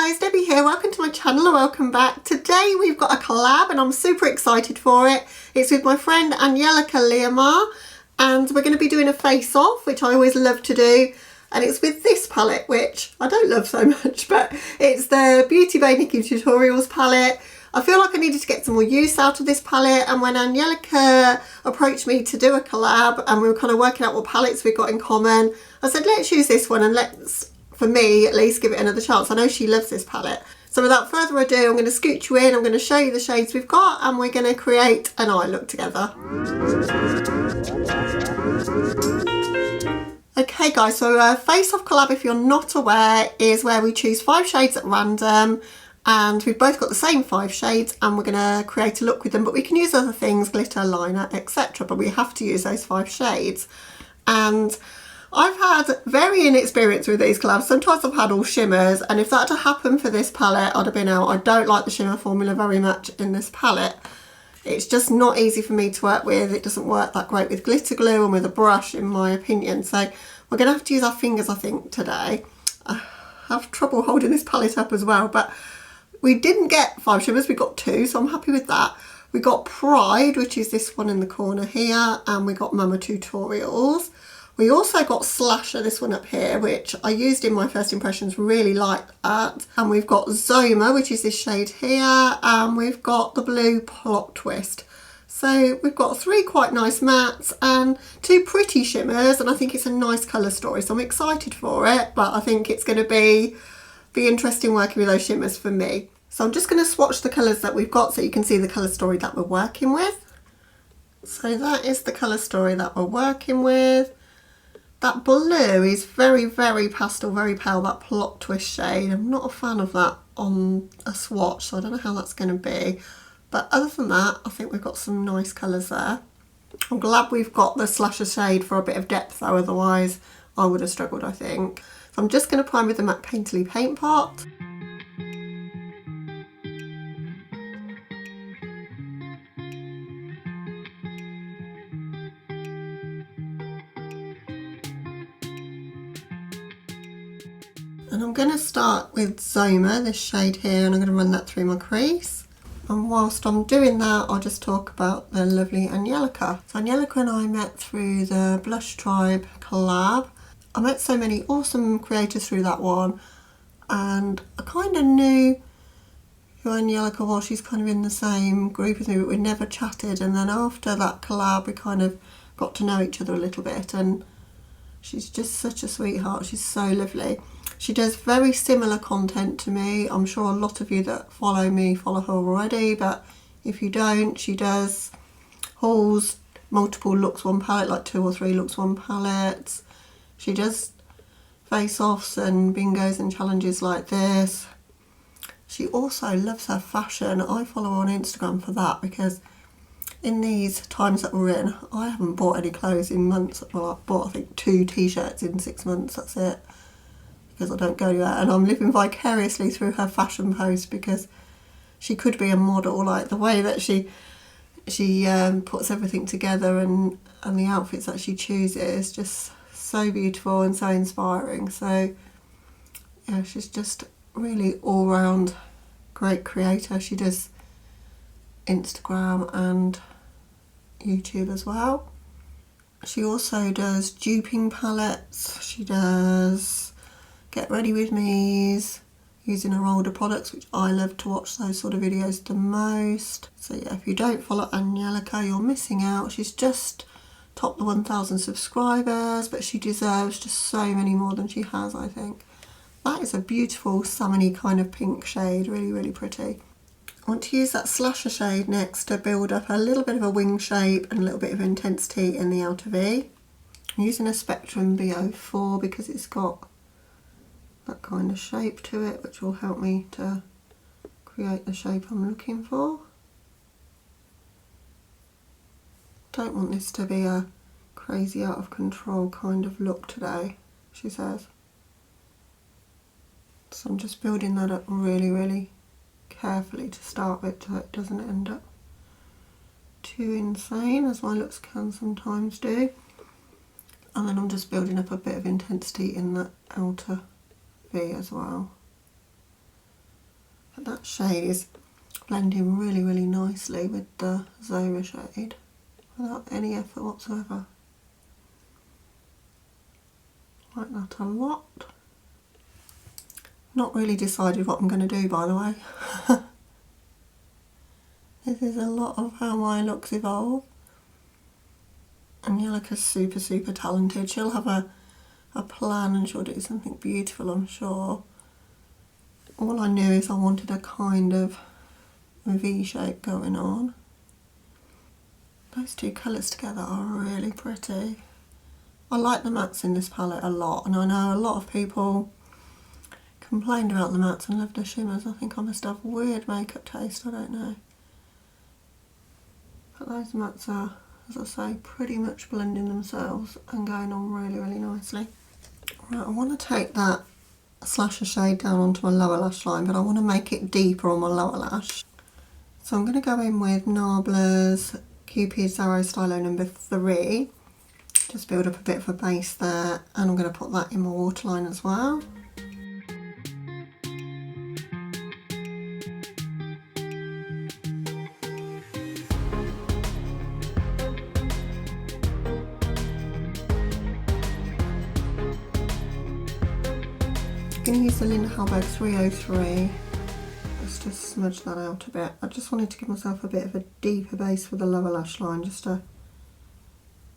guys, Debbie here. Welcome to my channel and welcome back. Today we've got a collab and I'm super excited for it. It's with my friend Angelica Lyremar and we're going to be doing a face off, which I always love to do. And it's with this palette, which I don't love so much, but it's the Beauty Bay NikkieTutorials palette. I feel like I needed to get some more use out of this palette, and when Angelica approached me to do a collab and we were kind of working out what palettes we got in common, I said let's use this one and let's, for me at least, give it another chance. I know she loves this palette. So without further ado, I'm going to scoot you in, I'm going to show you the shades we've got and we're going to create an eye look together. Okay guys, so Face Off Collab, if you're not aware, is where we choose 5 shades at random and we've both got the same 5 shades and we're going to create a look with them, but we can use other things, glitter, liner, etc. But we have to use those 5 shades. And I've had varying experience with these collabs. Sometimes I've had all shimmers, and if that had happened for this palette, I'd have been out. I don't like the shimmer formula very much in this palette. It's just not easy for me to work with. It doesn't work that great with glitter glue and with a brush, in my opinion. So we're going to have to use our fingers, I think, today. I have trouble holding this palette up as well, but we didn't get 5 shimmers, we got 2, so I'm happy with that. We got Pride, which is this one in the corner here, and we got Mama Tutorials. We also got Slasher, this one up here, which I used in my first impressions, really liked that. And we've got Zoma, which is this shade here, and we've got the blue Plot Twist. So we've got 3 quite nice mattes and 2 pretty shimmers, and I think it's a nice colour story, so I'm excited for it, but I think it's going to be interesting working with those shimmers for me. So I'm just going to swatch the colours that we've got so you can see the colour story that we're working with. So that is the colour story that we're working with. That blue is very, very pastel, very pale, that Plot Twist shade. I'm not a fan of that on a swatch, so I don't know how that's going to be. But other than that, I think we've got some nice colours there. I'm glad we've got the Slasher shade for a bit of depth though, otherwise I would have struggled, I think. So I'm just going to prime with the MAC Painterly Paint Pot. And I'm going to start with Zoma, this shade here, and I'm going to run that through my crease. And whilst I'm doing that, I'll just talk about the lovely Angelica. So Angelica and I met through the Blush Tribe collab. I met so many awesome creators through that one, and I kind of knew who Angelica was. She's kind of in the same group as me, but we never chatted. And then after that collab, we kind of got to know each other a little bit, and she's just such a sweetheart. She's so lovely. She does very similar content to me. I'm sure a lot of you that follow me follow her already, but if you don't, she does hauls, multiple looks one palette, like 2 or 3 looks one palettes. She does face-offs and bingos and challenges like this. She also loves her fashion. I follow her on Instagram for that, because in these times that we're in, I haven't bought any clothes in months. Well, I've bought I think 2 t-shirts in 6 months, that's it, because I don't go anywhere, and I'm living vicariously through her fashion posts, because she could be a model. Like the way that she puts everything together and the outfits that she chooses, just so beautiful and so inspiring. So yeah, she's just really all-round great creator. She does Instagram and YouTube as well. She also does duping palettes. She does Get Ready With Me's using her older products, which I love to watch those sort of videos the most. So yeah, if you don't follow Angelica, you're missing out. She's just topped the 1,000 subscribers, but she deserves just so many more than she has, I think. That is a beautiful salmony kind of pink shade, really, really pretty. I want to use that Slasher shade next to build up a little bit of a wing shape and a little bit of intensity in the outer V. I'm using a Spectrum B04 because it's got that kind of shape to it, which will help me to create the shape I'm looking for. Don't want this to be a crazy out of control kind of look today, she says. So I'm just building that up really, really carefully to start with, so it doesn't end up too insane, as my looks can sometimes do. And then I'm just building up a bit of intensity in the outer V as well. shade is blending really, really nicely with the Zoma shade without any effort whatsoever. Like that a lot. Not really decided what I'm going to do, by the way. This is a lot of how my looks evolve. Angelica's super, super talented. She'll have a plan and she'll do something beautiful, I'm sure. All I knew is I wanted a kind of V shape going on. Those two colours together are really pretty. I like the mattes in this palette a lot, and I know a lot of people complained about the mattes and loved the shimmers. I think I must have weird makeup taste, I don't know. But those mattes are, as I say, pretty much blending themselves and going on really, really nicely. Right, I want to take that slasher shade down onto my lower lash line, but I want to make it deeper on my lower lash. So I'm going to go in with Nabla's Cupid Arrow Stylo number 3. Just build up a bit of a base there, and I'm going to put that in my waterline as well. I'm going to use the Hallberg 303 just to smudge that out a bit. I just wanted to give myself a bit of a deeper base for the lower lash line, just to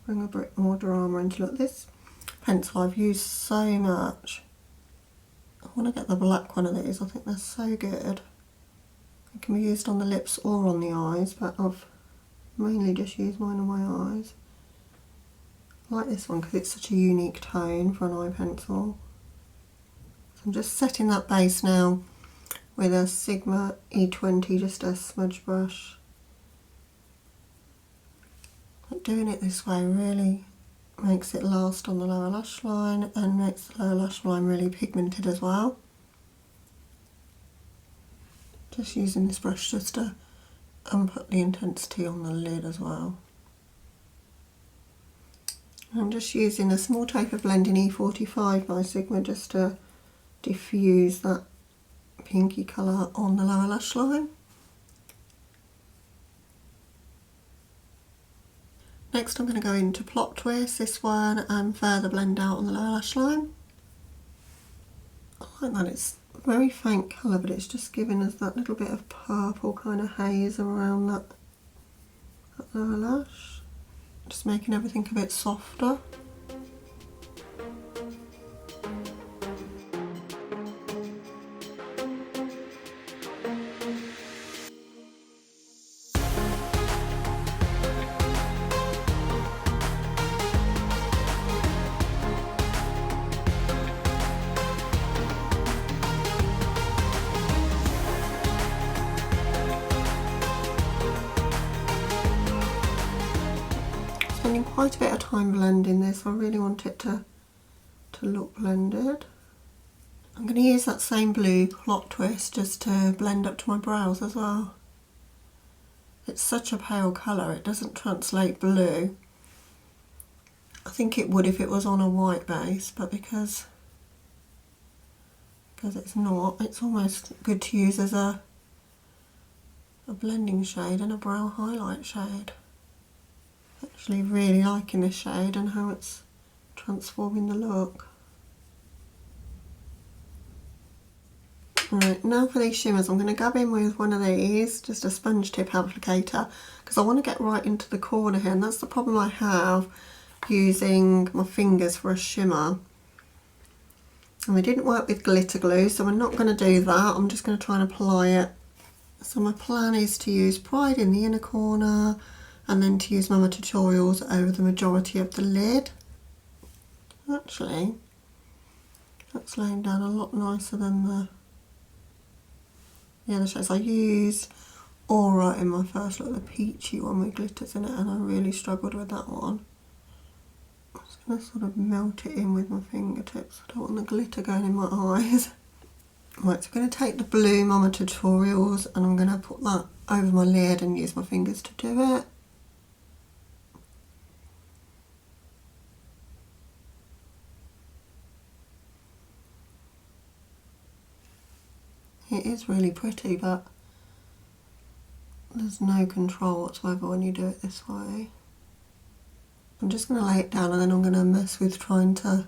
bring a bit more drama into it. This pencil I've used so much. I want to get the black one of these. I think they're so good. It can be used on the lips or on the eyes, but I've mainly just used mine on my eyes. I like this one because it's such a unique tone for an eye pencil. So I'm just setting that base now with a Sigma E20, just a smudge brush. But doing it this way really makes it last on the lower lash line and makes the lower lash line really pigmented as well. Just using this brush just to put the intensity on the lid as well. I'm just using a small taper blending E45 by Sigma just to diffuse that pinky colour on the lower lash line. Next I'm going to go into Plot Twist, this one, and further blend out on the lower lash line. I like that it's a very faint colour, but it's just giving us that little bit of purple kind of haze around that lower lash. Just making everything a bit softer. Spending quite a bit of time blending this. I really want it to look blended. I'm going to use that same blue Plot Twist just to blend up to my brows as well. It's such a pale colour, it doesn't translate blue. I think it would if it was on a white base, but because it's not, it's almost good to use as a blending shade and a brow highlight shade. Actually really liking this shade and how it's transforming the look. Right, now for these shimmers, I'm going to go in with one of these, just a sponge tip applicator, because I want to get right into the corner here, and that's the problem I have using my fingers for a shimmer. And they didn't work with glitter glue, so we're not going to do that. I'm just going to try and apply it. So my plan is to use Pride in the inner corner, and then to use Mama Tutorials over the majority of the lid. Actually, that's laying down a lot nicer than the other shades. I used Aura in my first look, the peachy one with glitters in it, and I really struggled with that one. I'm just going to sort of melt it in with my fingertips. I don't want the glitter going in my eyes. Right, so I'm going to take the blue Mama Tutorials and I'm going to put that over my lid and use my fingers to do it. It is really pretty, but there's no control whatsoever when you do it this way. I'm just going to lay it down and then I'm going to mess with trying to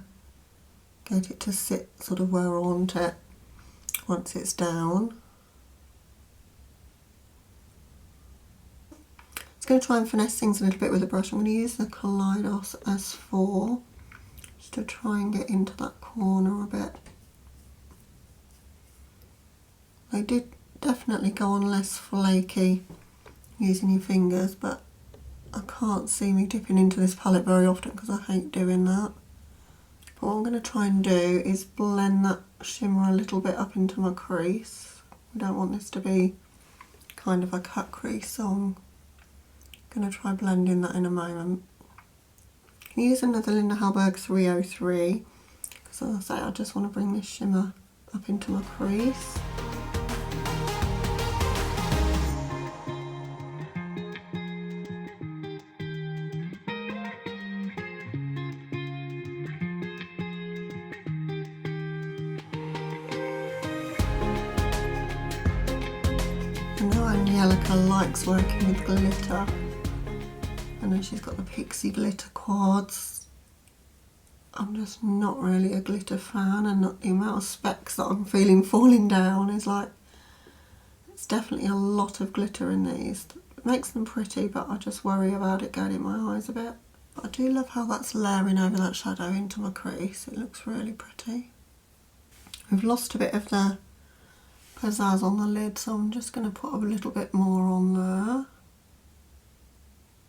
get it to sit sort of where I want it once it's down. Just going to try and finesse things a little bit with the brush. I'm going to use the Kaleidos S4 just to try and get into that corner a bit. They do definitely go on less flaky using your fingers, but I can't see me dipping into this palette very often because I hate doing that. But what I'm going to try and do is blend that shimmer a little bit up into my crease. We don't want this to be kind of a cut crease, so I'm going to try blending that in a moment. I can use another Linda Hallberg 303 because, as I say, I just want to bring this shimmer up into my crease. I know Angelica likes working with glitter. I know she's got the Pixie glitter quads. I'm just not really a glitter fan, and the amount of specks that I'm feeling falling down is like, it's definitely a lot of glitter in these. It makes them pretty, but I just worry about it going in my eyes a bit. But I do love how that's layering over that shadow into my crease. It looks really pretty. We've lost a bit of the pizzazz on the lid, so I'm just going to put a little bit more on there.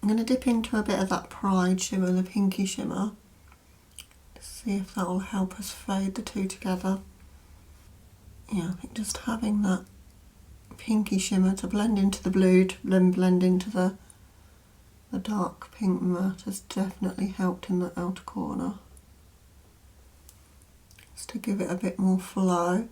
I'm going to dip into a bit of that Pride shimmer, the pinky shimmer, to see if that will help us fade the two together. Yeah, I think just having that pinky shimmer to blend into the blue, to then blend into the dark pink matte has definitely helped in the outer corner. Just to give it a bit more flow.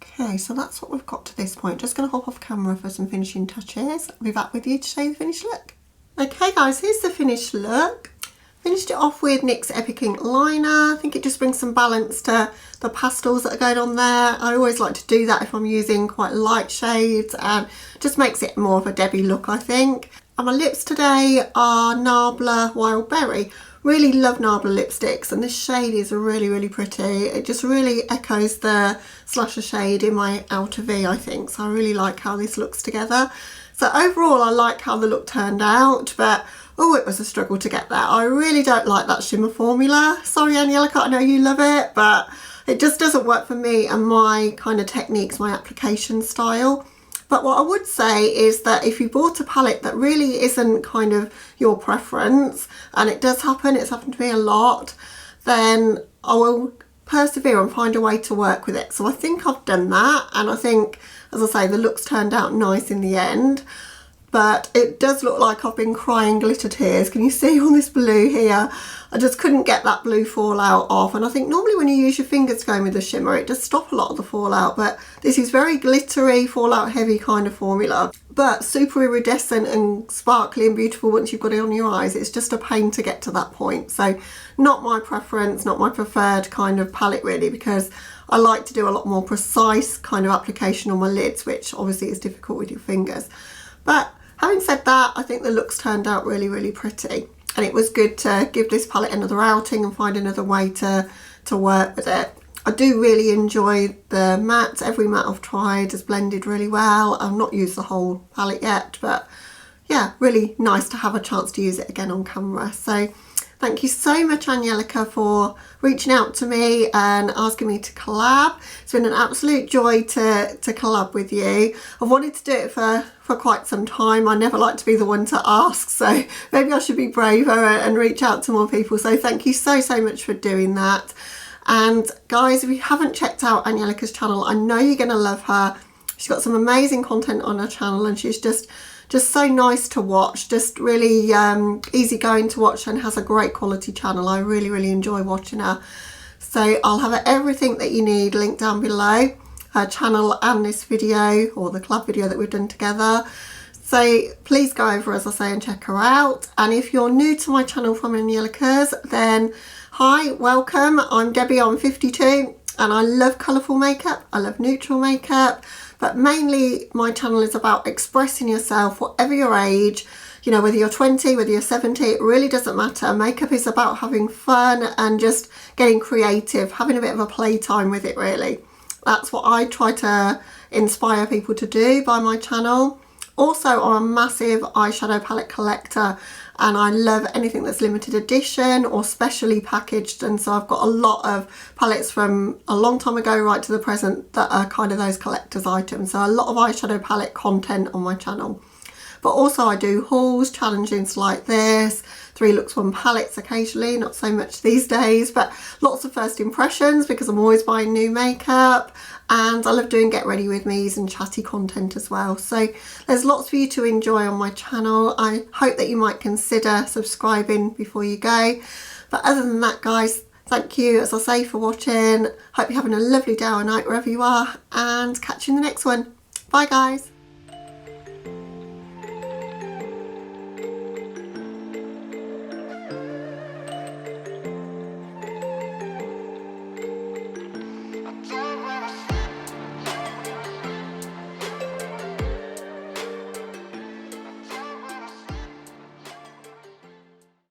Okay, so that's what we've got to this point. Just going to hop off camera for some finishing touches. I'll be back with you to show you the finished look. Okay guys, here's the finished look. Finished it off with NYX's Epic Ink liner. I think it just brings some balance to the pastels that are going on there. I always like to do that if I'm using quite light shades, and just makes it more of a Debbie look, I think. And my lips today are Nabla Wild Berry. Really love Nabla lipsticks, and this shade is really pretty. It just really echoes the slasher shade in my outer V, I think. So I really like how this looks together. So overall I like how the look turned out, but oh, it was a struggle to get there. I really don't like that shimmer formula. Sorry Angelica, I know you love it, but it just doesn't work for me and my kind of techniques, my application style. But what I would say is that if you bought a palette that really isn't kind of your preference, and it does happen, it's happened to me a lot, then I will persevere and find a way to work with it. So I think I've done that, and I think, as I say, the looks turned out nice in the end. But it does look like I've been crying glitter tears. Can you see all this blue here? I just couldn't get that blue fallout off. And I think normally when you use your fingers going with the shimmer, it does stop a lot of the fallout. But this is very glittery, fallout heavy kind of formula. But super iridescent and sparkly and beautiful once you've got it on your eyes. It's just a pain to get to that point. So not my preference, not my preferred kind of palette really, because I like to do a lot more precise kind of application on my lids, which obviously is difficult with your fingers. But having said that, I think the looks turned out really pretty, and it was good to give this palette another outing and find another way to work with it. I do really enjoy the matte. Every matte I've tried has blended really well. I've not used the whole palette yet, but yeah, really nice to have a chance to use it again on camera. So thank you so much, Angelica, for reaching out to me and asking me to collab. It's been an absolute joy to collab with you. I've wanted to do it for quite some time. I never like to be the one to ask, so maybe I should be braver and reach out to more people. So thank you so much for doing that. And guys, if you haven't checked out Angelica's channel, I know you're going to love her. She's got some amazing content on her channel, and she's just so nice to watch, just really easy going to watch, and has a great quality channel. I really enjoy watching her. So I'll have everything that you need linked down below, her channel and this video, or the collab video that we've done together. So please go over, as I say, and check her out. And if you're new to my channel from Angelica's, then hi, welcome. I'm Debbie, I'm 52. and I love colourful makeup, I love neutral makeup, but mainly my channel is about expressing yourself, whatever your age, you know, whether you're 20, whether you're 70, it really doesn't matter. Makeup is about having fun and just getting creative, having a bit of a playtime with it really. That's what I try to inspire people to do by my channel. Also, I'm a massive eyeshadow palette collector and I love anything that's limited edition or specially packaged, and so I've got a lot of palettes from a long time ago right to the present that are kind of those collector's items. So a lot of eyeshadow palette content on my channel. But also I do hauls, challenges like this, 3 looks 1 palettes occasionally, not so much these days, but lots of first impressions because I'm always buying new makeup, and I love doing get ready with me's and chatty content as well. So there's lots for you to enjoy on my channel. I hope that you might consider subscribing before you go. But other than that, guys, thank you, as I say, for watching. Hope you're having a lovely day or night wherever you are, and catch you in the next one. Bye guys.